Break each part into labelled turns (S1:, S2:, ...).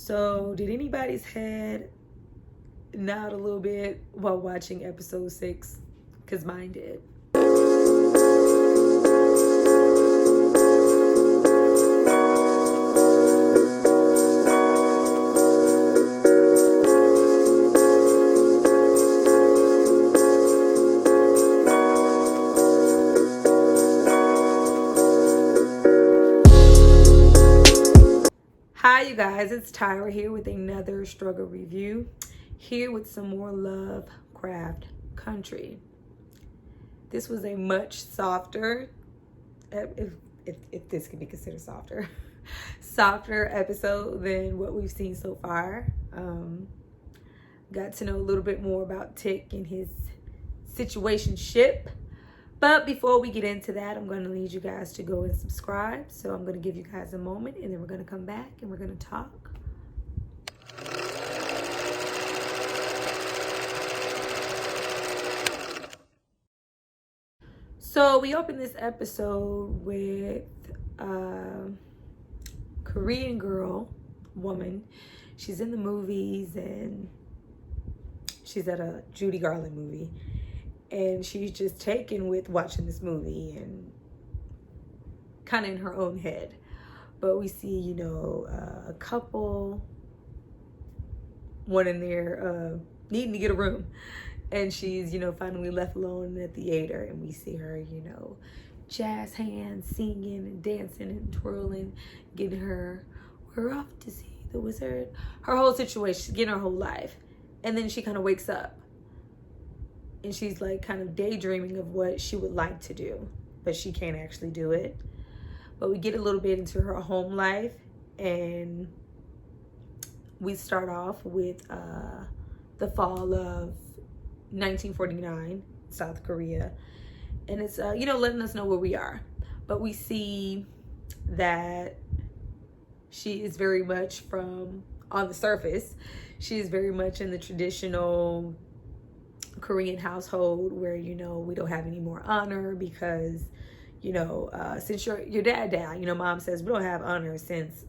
S1: So, did anybody's head nod a little bit while watching episode 6? Because mine did. Hi you guys, it's Tyra here with another struggle review, here with some more LoveCraft country. This was a much softer, if this can be considered softer episode than what we've seen so far. Got to know a little bit more about Tick and his situationship. But before we get into that, I'm going to need you guys to go and subscribe. So I'm going to give you guys a moment, and then we're going to come back and we're going to talk. So we open this episode with a Korean woman. She's in the movies, and she's at a Judy Garland movie. And she's just taken with watching this movie and kind of in her own head. But we see, a couple, one in there needing to get a room. And she's, finally left alone in the theater. And we see her, jazz hands, singing and dancing and twirling, getting her, we're off to see the wizard. Her whole situation, getting her whole life. And then she kind of wakes up. And she's like kind of daydreaming of what she would like to do, but she can't actually do it. But we get a little bit into her home life, and we start off with the fall of 1949, South Korea. And it's, letting us know where we are. But we see that she is very much on the surface, she is very much in the traditional Korean household where we don't have any more honor because since your dad died, mom says we don't have honor since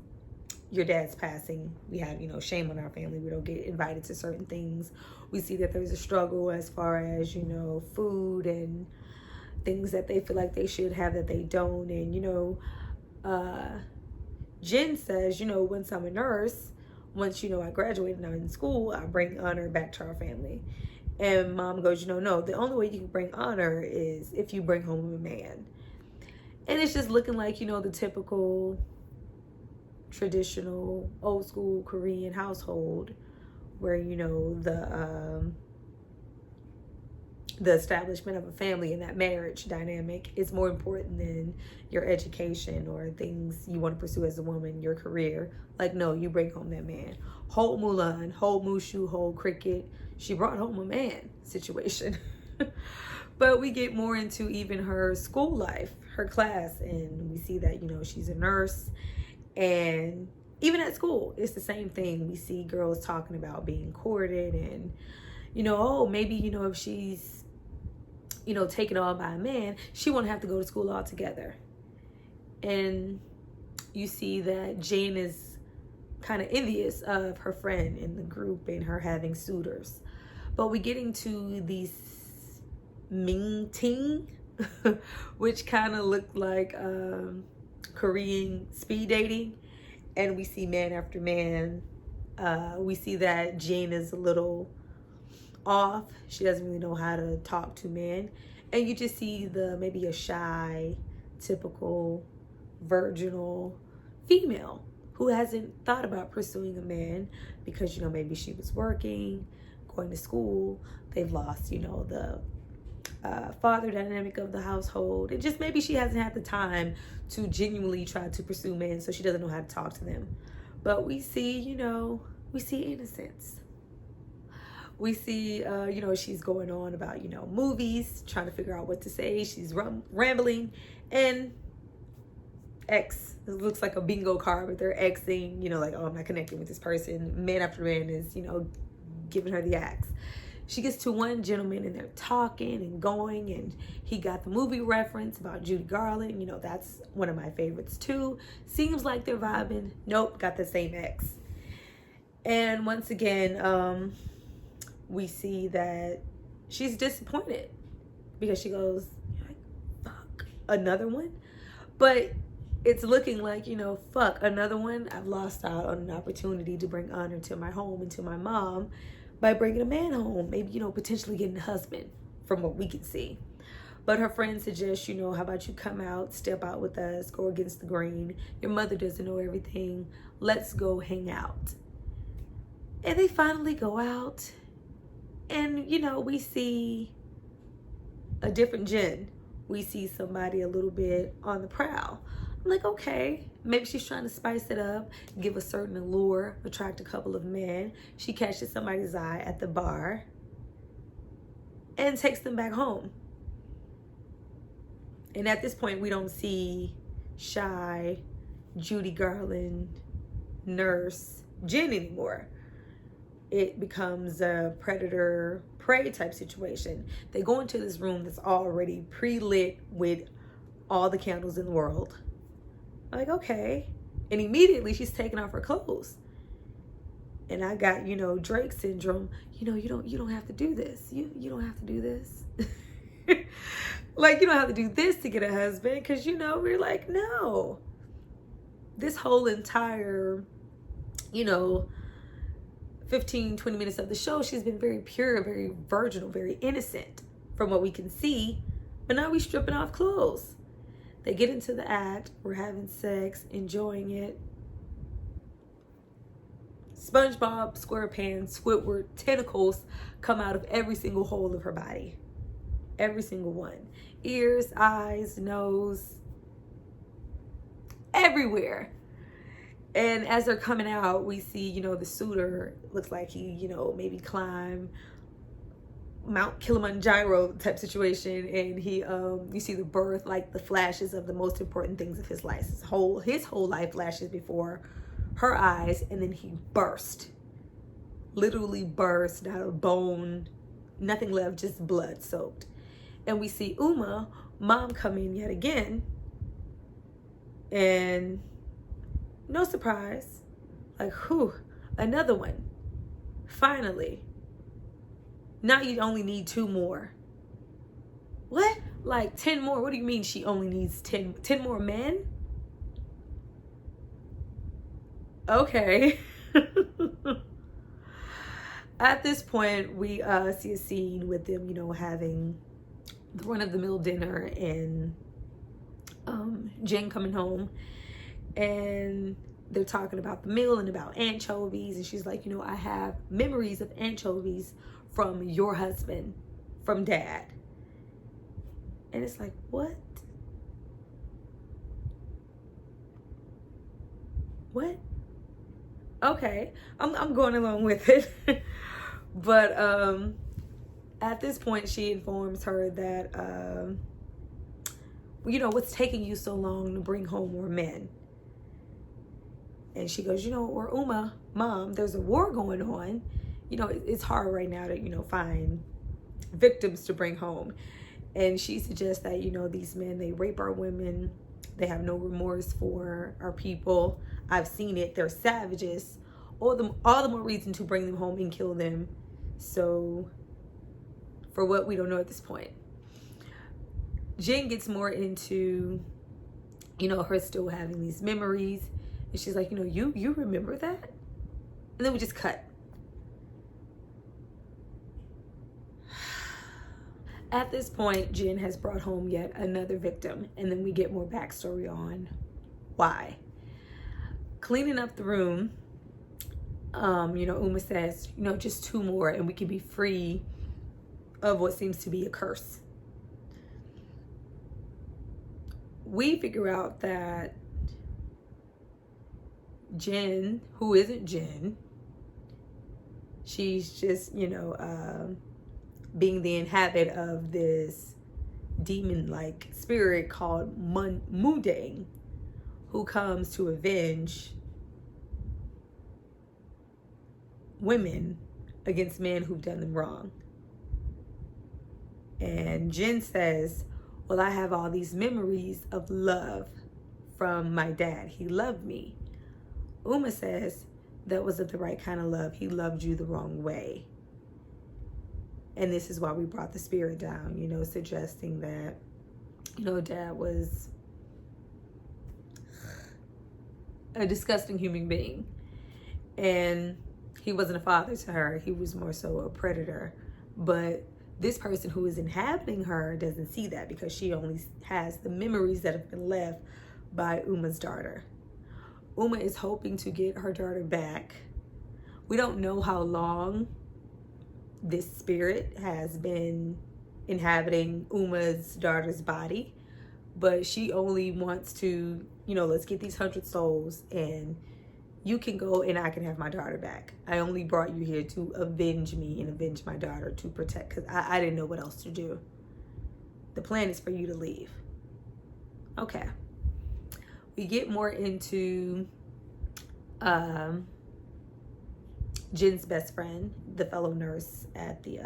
S1: your dad's passing. We have shame on our family. We don't get invited to certain things. We see that there's a struggle as far as food and things that they feel like they should have that they don't. And Jen says once I'm a nurse, once I graduate and I'm in school, I bring honor back to our family. And mom goes, no, the only way you can bring honor is if you bring home a man. And it's just looking like, the typical traditional old school Korean household where, the establishment of a family and that marriage dynamic is more important than your education or things you want to pursue as a woman, your career. Like, no, you bring home that man. Whole Mulan, whole Mushu, whole Cricket. She brought home a man situation. But we get more into even her school life, her class, and we see that, she's a nurse. And even at school, it's the same thing. We see girls talking about being courted and, maybe, if she's, taken on by a man, she won't have to go to school altogether. And you see that Jane is kind of envious of her friend in the group and her having suitors. But we get into these Ming Ting, which kind of look like Korean speed dating. And we see man after man. We see that Jane is a little off. She doesn't really know how to talk to men. And you just see maybe a shy, typical, virginal female who hasn't thought about pursuing a man because, maybe she was working, going to school. They've lost, the father dynamic of the household. And just maybe she hasn't had the time to genuinely try to pursue men, so she doesn't know how to talk to them. But we see, we see innocence. We see, she's going on about, movies, trying to figure out what to say. She's rambling. And X, it looks like a bingo card, but they're Xing, like, oh, I'm not connecting with this person. Man after man is, giving her the axe. She gets to one gentleman and they're talking and going, and he got the movie reference about Judy Garland. That's one of my favorites too. Seems like they're vibing. Nope, got the same ex. And once again, we see that she's disappointed because she goes, fuck, another one? But it's looking like, fuck, another one? I've lost out on an opportunity to bring honor to my home and to my mom by bringing a man home. Maybe, potentially getting a husband from what we can see. But her friend suggests, how about you come out, step out with us, go against the grain. Your mother doesn't know everything. Let's go hang out. And they finally go out. And, we see a different Jen. We see somebody a little bit on the prowl. I'm like, okay, maybe she's trying to spice it up, give a certain allure, attract a couple of men. She catches somebody's eye at the bar and takes them back home. And at this point, we don't see shy Judy Garland, nurse Jen anymore. It becomes a predator-prey type situation. They go into this room that's already pre-lit with all the candles in the world. I'm like, okay. And immediately she's taking off her clothes. And I got, Drake syndrome. You don't have to do this. You don't have to do this. Like, you don't have to do this to get a husband. Because, we're like, no. This whole entire, 15, 20 minutes of the show, she's been very pure, very virginal, very innocent from what we can see. But now we stripping off clothes. They get into the act. We're having sex, enjoying it. SpongeBob, SquarePants, Squidward, tentacles come out of every single hole of her body. Every single one. Ears, eyes, nose, everywhere. And as they're coming out, we see, the suitor looks like he, maybe climbed Mount Kilimanjaro type situation. And he, you see the birth, like the flashes of the most important things of his life. His whole life flashes before her eyes. And then he burst. Literally burst, not a bone, nothing left, just blood soaked. And we see Uma, mom, come in yet again. And no surprise, like, whew, another one. Finally. Now you only need 2 more. What? Like 10 more? What do you mean she only needs 10 more men? Okay. At this point, we see a scene with them, having the run-of-the-mill dinner and Jen coming home. And they're talking about the meal and about anchovies. And she's like, I have memories of anchovies from your husband, from Dad. And it's like, what? What? Okay, I'm going along with it. But at this point, she informs her that, what's taking you so long to bring home more men? And she goes, or Uma, mom, there's a war going on. It's hard right now to, find victims to bring home. And she suggests that, these men, they rape our women. They have no remorse for our people. I've seen it. They're savages. All the more reason to bring them home and kill them. So, for what we don't know at this point. Jen gets more into, her still having these memories. And she's like, you remember that? And then we just cut. At this point, Jen has brought home yet another victim. And then we get more backstory on why. Cleaning up the room, Uma says, just 2 more and we can be free of what seems to be a curse. We figure out that Jen, who isn't Jen, she's just, being the inhabit of this demon-like spirit called Mudang, who comes to avenge women against men who've done them wrong. And Jen says, well, I have all these memories of love from my dad. He loved me. Uma says, that wasn't the right kind of love. He loved you the wrong way. And this is why we brought the spirit down, you know, suggesting that, you know, dad was a disgusting human being. And he wasn't a father to her. He was more so a predator. But this person who is inhabiting her doesn't see that, because she only has the memories that have been left by Uma's daughter. Uma is hoping to get her daughter back. We don't know how long this spirit has been inhabiting Uma's daughter's body, but she only wants to, you know, let's get these 100 souls and you can go and I can have my daughter back. I only brought you here to avenge me and avenge my daughter, to protect, because I didn't know what else to do. The plan is for you to leave. Okay. We get more into Jin's best friend, the fellow nurse at the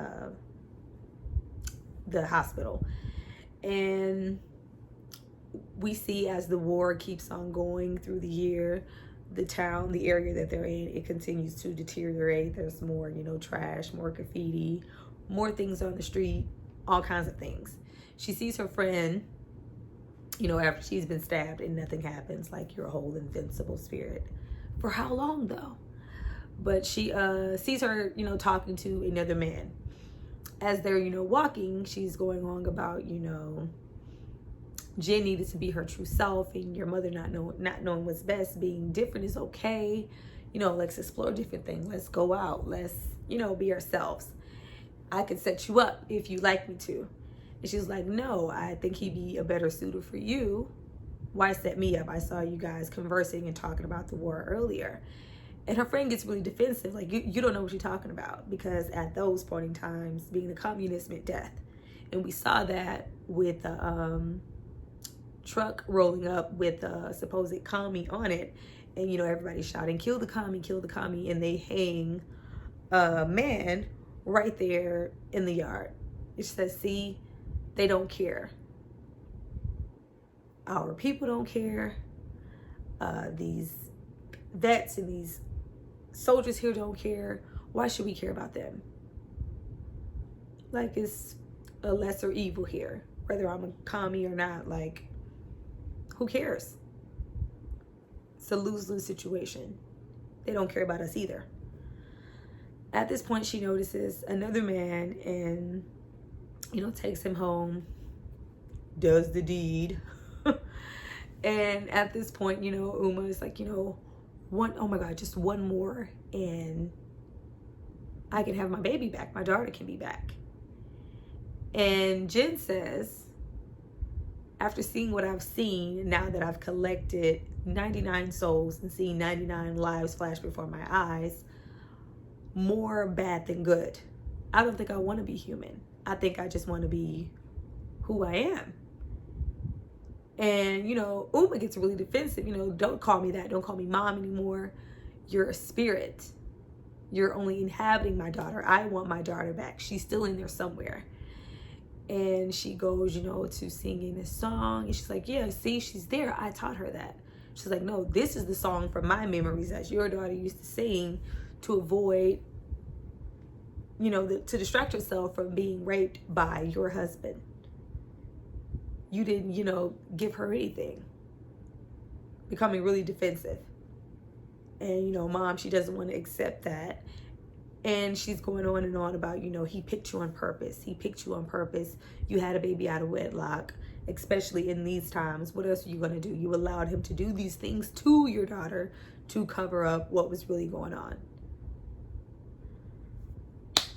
S1: hospital. And we see as the war keeps on going through the year, the town, the area that they're in, it continues to deteriorate. There's more, you know, trash, more graffiti, more things on the street, all kinds of things. She sees her friend, you know, after she's been stabbed and nothing happens, like your whole invincible spirit. For how long though? But she sees her, you know, talking to another man. As they're, you know, walking, she's going on about, you know, Jen needed to be her true self, and your mother not knowing what's best, being different is okay. You know, let's explore different things. Let's go out. Let's, you know, be ourselves. I could set you up if you like me to. And she's like, no, I think he'd be a better suitor for you. Why set me up? I saw you guys conversing and talking about the war earlier. And her friend gets really defensive. Like, you don't know what you're talking about. Because at those point in times, being a communist meant death. And we saw that with the truck rolling up with a supposed commie on it. And, you know, everybody's shouting, kill the commie, kill the commie. And they hang a man right there in the yard. It says, see, they don't care. Our people don't care. These vets and these soldiers here don't care. Why should we care about them? Like, it's a lesser evil here, whether I'm a commie or not. Like, who cares? It's a lose-lose situation. They don't care about us either. At this point, she notices another man and, you know, takes him home, does the deed. And at this point, you know, Uma is like, you know, oh my God, just one more and I can have my baby back. My daughter can be back. And Jen says, after seeing what I've seen, now that I've collected 99 souls and seen 99 lives flash before my eyes, more bad than good. I don't think I want to be human. I think I just want to be who I am. And, you know, Uma gets really defensive. You know, don't call me that. Don't call me mom anymore. You're a spirit. You're only inhabiting my daughter. I want my daughter back. She's still in there somewhere. And she goes, you know, to singing this song. And she's like, yeah, see, she's there. I taught her that. She's like, no, this is the song from my memories that your daughter used to sing to avoid, you know, to distract herself from being raped by your husband. You didn't, you know, give her anything. Becoming really defensive. And, you know, mom, she doesn't want to accept that. And she's going on and on about, you know, he picked you on purpose. He picked you on purpose. You had a baby out of wedlock, especially in these times. What else are you going to do? You allowed him to do these things to your daughter to cover up what was really going on.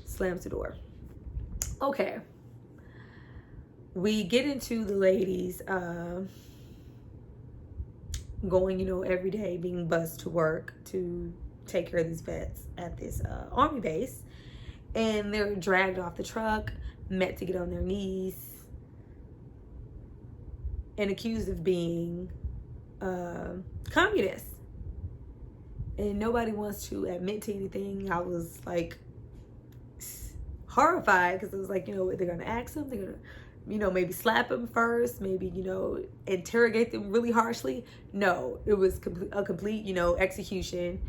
S1: Slams the door. Okay. We get into the ladies going, you know, every day, being bussed to work to take care of these vets at this army base. And they're dragged off the truck, met to get on their knees, and accused of being communists. And nobody wants to admit to anything. I was like horrified because it was like, you know, they're going to ask them, they're going to, you know, maybe slap them first, maybe, you know, interrogate them really harshly. No, it was a complete, you know, execution.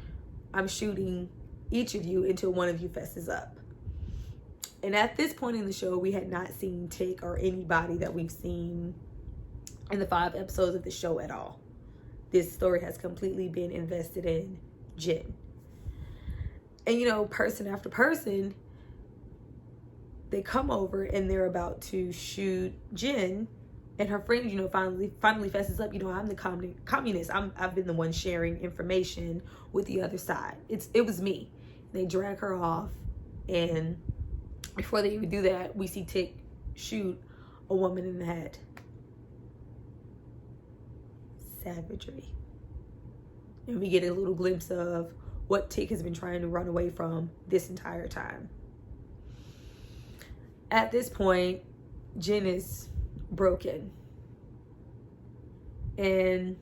S1: I'm shooting each of you until one of you fesses up. And at this point in the show, we had not seen Tick or anybody that we've seen in the 5 episodes of the show at all. This story has completely been invested in Jin. And, you know, person after person, they come over and they're about to shoot Jin. And her friend, you know, finally fesses up. You know, I'm the communist. I've been the one sharing information with the other side. It was me. They drag her off, and before they even do that, we see Tick shoot a woman in the head. Savagery. And we get a little glimpse of what Tick has been trying to run away from this entire time. At this point, Jin is broken. And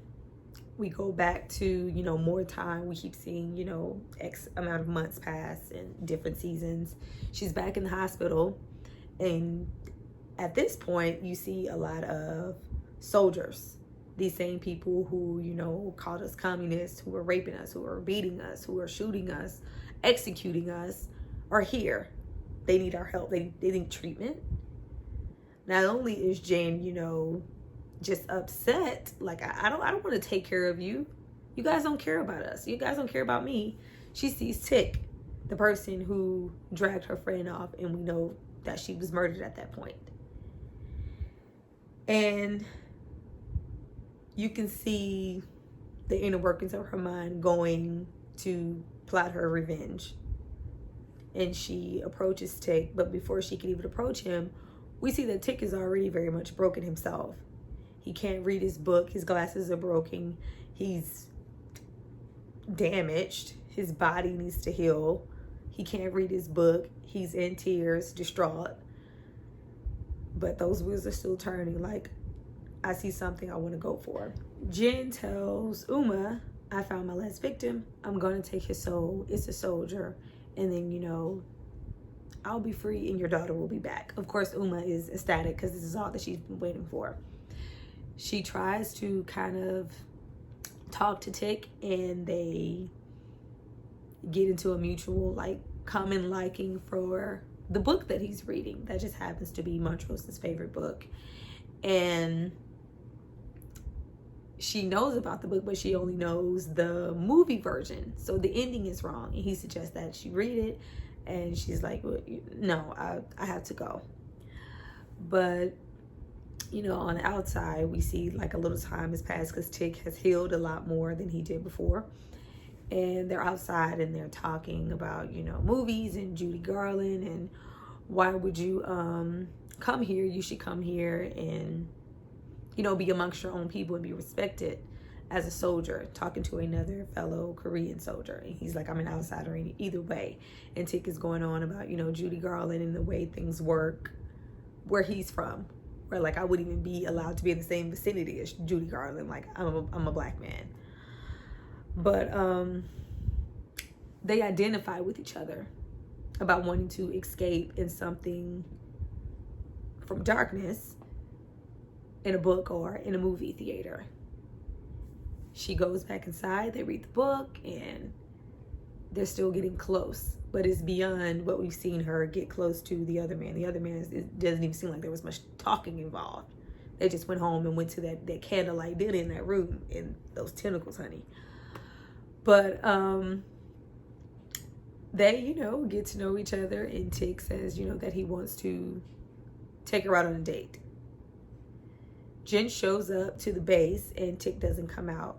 S1: we go back to, you know, more time. We keep seeing, you know, X amount of months pass in different seasons. She's back in the hospital. And at this point, you see a lot of soldiers. These same people who, you know, called us communists, who are raping us, who are beating us, who are shooting us, executing us, are here. They need our help. They need treatment. Not only is Jane, you know, just upset, like, I don't want to take care of you. You guys don't care about us. You guys don't care about me. She sees Tick, the person who dragged her friend off, and we know that she was murdered at that point. And you can see the inner workings of her mind going to plot her revenge. And she approaches Tick, but before she can even approach him, we see that Tick is already very much broken himself. He can't read his book. His glasses are broken. He's damaged. His body needs to heal. He can't read his book. He's in tears, distraught. But those wheels are still turning. Like, I see something I want to go for. Jin tells Uma, I found my last victim. I'm going to take his soul. It's a soldier. And then, you know, I'll be free and your daughter will be back. Of course, Uma is ecstatic because this is all that she's been waiting for. She tries to kind of talk to Tick, and they get into a mutual, like, common liking for the book that he's reading. That just happens to be Montrose's favorite book. And she knows about the book, but she only knows the movie version. So the ending is wrong. And he suggests that she read it. And she's like, well, no, I have to go. But, you know, on the outside, we see like a little time has passed because Tick has healed a lot more than he did before. And they're outside and they're talking about, you know, movies and Judy Garland and why would you come here? You should come here and, you know, be amongst your own people and be respected as a soldier, talking to another fellow Korean soldier. And he's like, I'm an outsider either way. And Tick is going on about, you know, Judy Garland and the way things work where he's from. Where, like, I wouldn't even be allowed to be in the same vicinity as Judy Garland. Like, I'm a black man. But they identify with each other about wanting to escape in something from darkness in a book or in a movie theater. She goes back inside, they read the book, and they're still getting close. But it's beyond what we've seen her get close to the other man. The other man, it doesn't even seem like there was much talking involved. They just went home and went to that candlelight dinner in that room and those tentacles, honey. But they, you know, get to know each other, and Tick says, you know, that he wants to take her out on a date. Jen shows up to the base and Tick doesn't come out.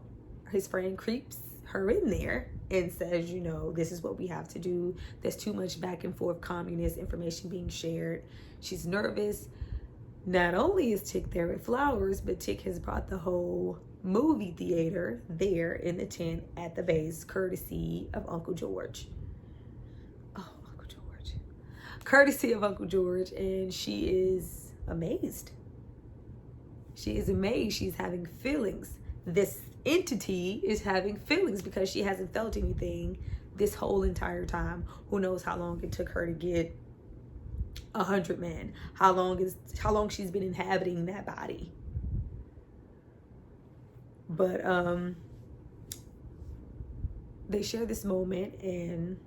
S1: His friend creeps her in there and says, you know, this is what we have to do. There's too much back and forth communist information being shared. She's nervous. Not only is Tick there with flowers, but Tick has brought the whole movie theater there in the tent at the base, courtesy of Uncle George. Oh, Uncle George. Courtesy of Uncle George, and she is amazed. She is amazed. She's having feelings. This entity is having feelings because she hasn't felt anything this whole entire time. Who knows how long it took her to get 100 men? How long she's been inhabiting that body? But they share this moment and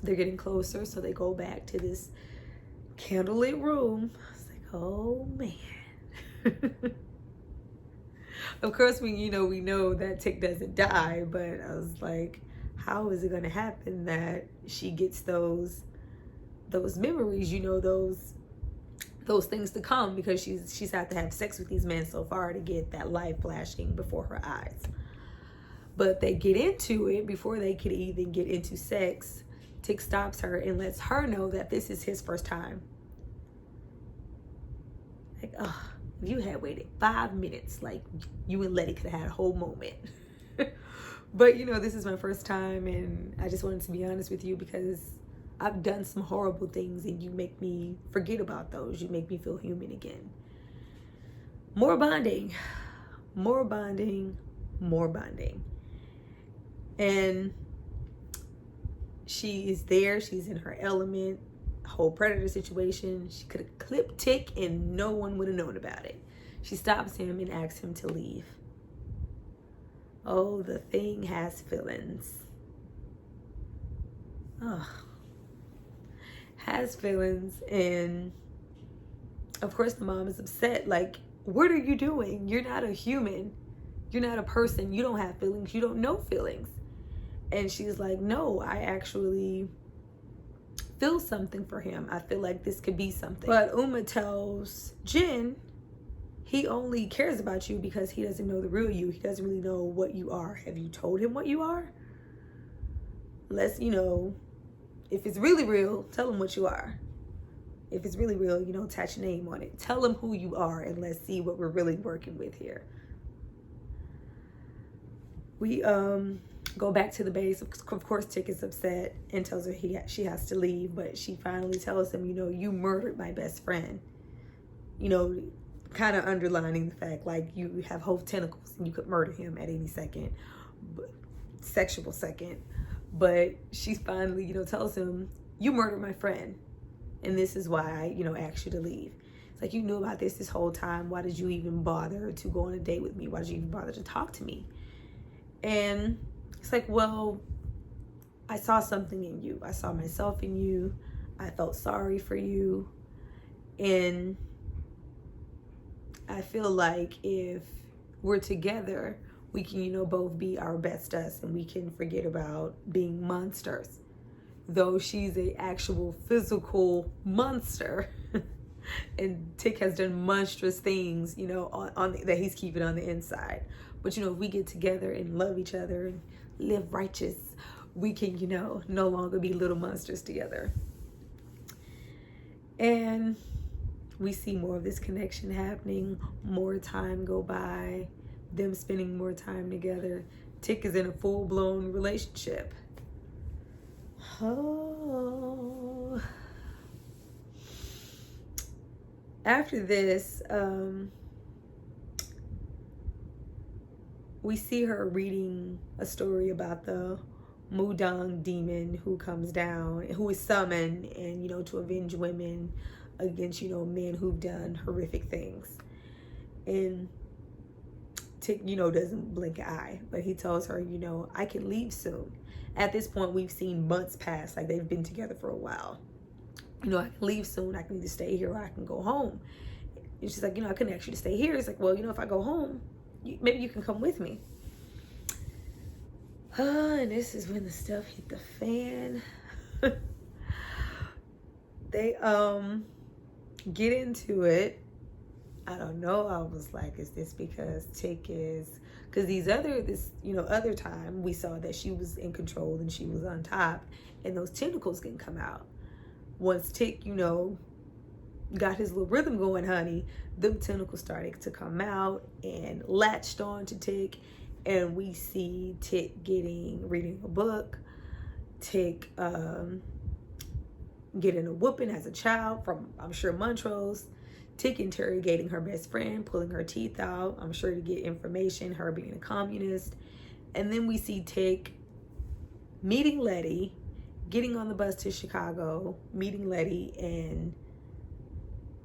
S1: they're getting closer. So they go back to this candlelit room. It's like, oh man. Of course, we know that Tick doesn't die, but I was like, how is it going to happen that she gets those memories, those things to come, because she's had to have sex with these men so far to get that light flashing before her eyes. But they get into it before they could even get into sex. Tick stops her and lets her know that this is his first time. Like, oh, if you had waited 5 minutes, like, you and Letty could have had a whole moment. But this is my first time, and I just wanted to be honest with you because I've done some horrible things, and you make me forget about those. You make me feel human again. More bonding, more bonding, more bonding. And she is there. She's in her element. Whole predator situation. She could have clipped Tick and no one would have known about it. She stops him and asks him to leave. Oh, the thing has feelings. Oh. Has feelings. And of course the mom is upset. Like, what are you doing? You're not a human. You're not a person. You don't have feelings. You don't know feelings. And she's like, no, I actually feel something for him. I feel like this could be something. But Uma tells Jin he only cares about you because he doesn't know the real you. He doesn't really know what you are. Have you told him what you are? Let's, if it's really real, tell him what you are. If it's really real, attach your name on it. Tell him who you are, and let's see what we're really working with here. We go back to the base. Of course, Tick is upset and tells her she has to leave, but she finally tells him, you murdered my best friend. Kind of underlining the fact, like, you have whole tentacles and you could murder him at any second, sexual second. But she finally, tells him, you murdered my friend, and this is why I, asked you to leave. It's like, you knew about this whole time. Why did you even bother to go on a date with me? Why did you even bother to talk to me? And it's like, well, I saw something in you. I saw myself in you. I felt sorry for you. And I feel like if we're together, we can, both be our best us, and we can forget about being monsters. Though she's an actual physical monster. And Tick has done monstrous things, that he's keeping on the inside. But, if we get together and love each other and live righteous, we can, no longer be little monsters together. And we see more of this connection happening, more time go by, them spending more time together. Tick is in a full-blown relationship. Oh. After this, we see her reading a story about the Mudang demon who comes down, who is summoned, and to avenge women against men who've done horrific things. And Tick doesn't blink an eye, but he tells her, I can leave soon. At this point, we've seen months pass, like they've been together for a while. I can leave soon. I can either stay here or I can go home. And she's like, I couldn't ask you to stay here. It's like, well, if I go home, maybe you can come with me. And this is when the stuff hit the fan. They get into it. I don't know. I was like, is this because Tick is, because other time we saw that she was in control and she was on top, and those tentacles can come out. Once Tick, got his little rhythm going, honey, them tentacles started to come out and latched on to Tick, and we see Tick reading a book, Tick getting a whooping as a child from, I'm sure, Montrose, Tick interrogating her best friend, pulling her teeth out, I'm sure to get information, her being a communist. And then we see Tick meeting Letty, getting on the bus to Chicago, meeting Letty, and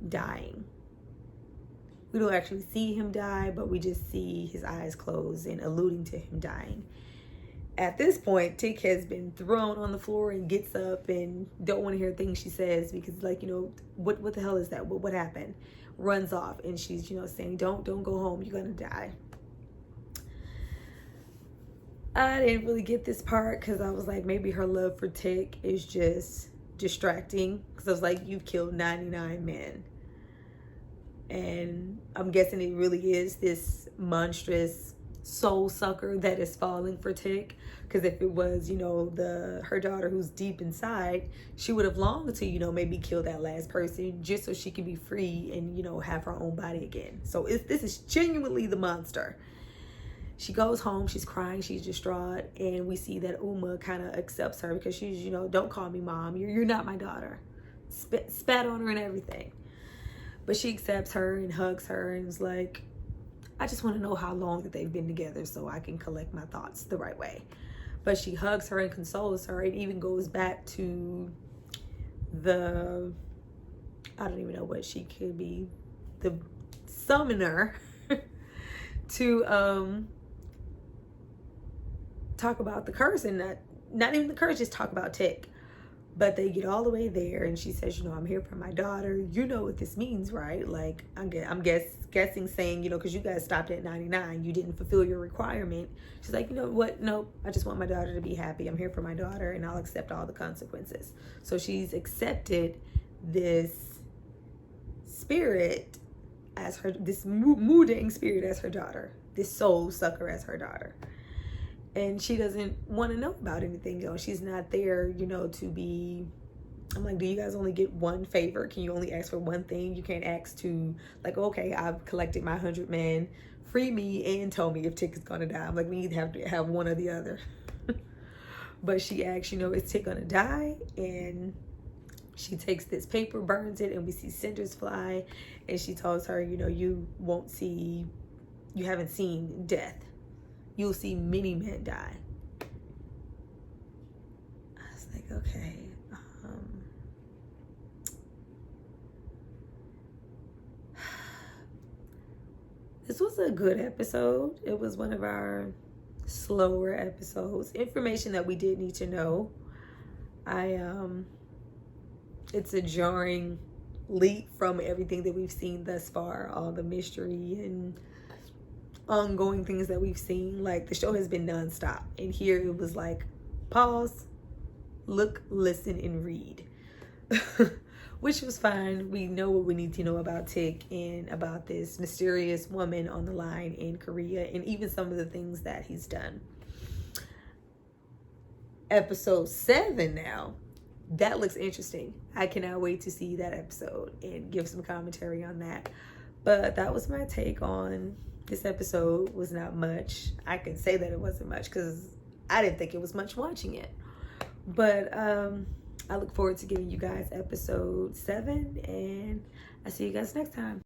S1: dying. We don't actually see him die, but we just see his eyes close and alluding to him dying. At this point, Tick has been thrown on the floor and gets up and don't want to hear things she says because, like, you know, what the hell is that? What happened? Runs off, and she's, you know, saying, don't go home. You're gonna die. I didn't really get this part because I was like, maybe her love for Tick is just distracting, because I was like, you've killed 99 men. And I'm guessing it really is this monstrous soul sucker that is falling for Tick. Because if it was, you know, her daughter who's deep inside, she would have longed to, you know, maybe kill that last person just so she can be free and, you know, have her own body again. So this is genuinely the monster. She goes home, she's crying, she's distraught, and we see that Uma kind of accepts her because she's, you know, don't call me mom, you're not my daughter. Spat on her and everything. But she accepts her and hugs her and is like, I just want to know how long that they've been together so I can collect my thoughts the right way. But she hugs her and consoles her. It even goes back to I don't even know what she could be, the summoner to talk about the curse, and not even the curse, just talk about Tick. But they get all the way there, and she says, you know, I'm here for my daughter. You know what this means, right? Like, I'm guessing saying, you know, because you guys stopped at 99, you didn't fulfill your requirement. She's like, you know what? Nope, I just want my daughter to be happy. I'm here for my daughter, and I'll accept all the consequences. So she's accepted this spirit as her, this Mudang spirit as her daughter, this soul sucker as her daughter. And she doesn't want to know about anything else. She's not there, you know, to be... I'm like, do you guys only get one favor? Can you only ask for one thing? You can't ask to, like, okay, I've collected my 100 men. Free me and tell me if Tick is going to die. I'm like, we need to have one or the other. But she asks, you know, is Tick going to die? And she takes this paper, burns it, and we see cinders fly. And she tells her, you know, you haven't seen death. You'll see many men die. I was like, okay. This was a good episode. It was one of our slower episodes. Information that we did need to know. It's a jarring leap from everything that we've seen thus far. All the mystery and ongoing things that we've seen. Like, the show has been nonstop, and here it was like, pause, look, listen, and read. Which was fine. We know what we need to know about Tick and about this mysterious woman on the line in Korea, and even some of the things that he's done. Episode 7 now. That looks interesting. I cannot wait to see that episode and give some commentary on that. But that was my take on this episode. Was not much. I can say that it wasn't much because I didn't think it was much watching it. But I look forward to giving you guys episode 7, and I'll see you guys next time.